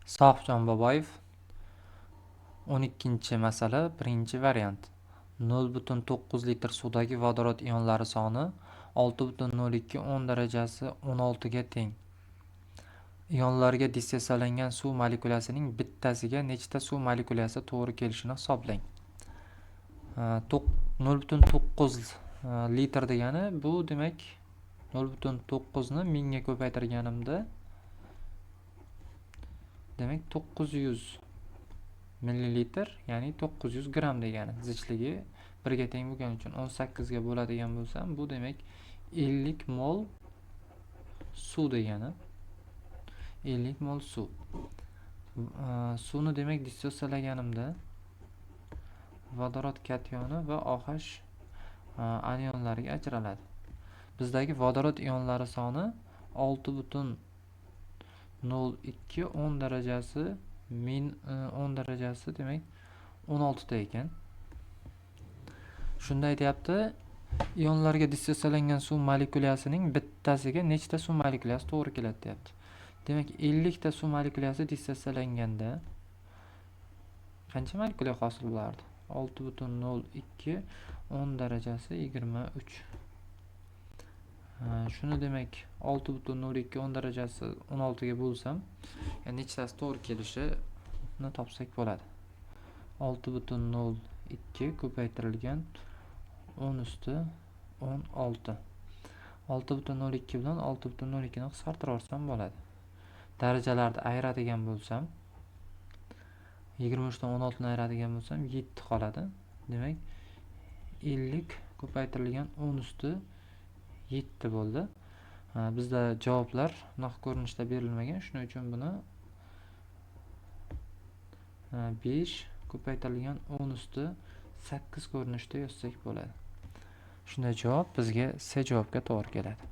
Sohibjon Boboyev 12-masala, birinchi variant. 0,9 litr suvdagi vodorod ionlari soni 6,02 darajasi 16 ga teng. Ionlarga dissotsiyalangan suv molekulasining bittasiga nechta suv molekulasi to'g'ri kelishini hisoblang. 0,9 litr degani bu demak 0,9 ni 1000 ga ko'paytirganimda demak 900 millilitr, ya'ni 900 gram degani. Zichligi 1 ga teng bo'lgani uchun 18 ga bo'ladigan bo'lsam, bu demak 50 mol suv degani. 50 mol suv. Suvni demak dissotsiyalaganimda vodorod kationi va OH anionlariga ajraladi. Bizdagi vodorod ionlari soni 6,02 10 darajasi 10 darajasi demak 16 ta ekan. Shunda aytayapti, ionlarga dissotsiyalangan suv molekulasining bittasiga nechta suv molekulasi to'g'ri keladi deyapti. Demak 50 ta suv molekulasi dissotsiyalanganda qancha molekula hosil bo'lardi? 6,02 10 darajasi 23. Shuni demak 6,02 10 darajasi 16 ga bo'lsam, ya'ni nechtasi to'g'ri kelishini topsak bo'ladi. 6,02 ko'paytirilgan 10 usti 16. 6,02 bilan 6,12 ni qisqartirib olsam bo'ladi. Darajalarni ayiradigan bo'lsam, 23 dan 16 ni ayiradigan bo'lsam 7 qoladi. Demak 50 ko'paytirilgan 10 usti 7 bo'ldi. Bizda javoblar naq ko'rinishda berilmagan, shuning uchun buni 5 ko'paytirilgan 10 usti 8 ko'rinishda yozsak bo'ladi. Shunday javob bizga C javobga to'g'ri keladi.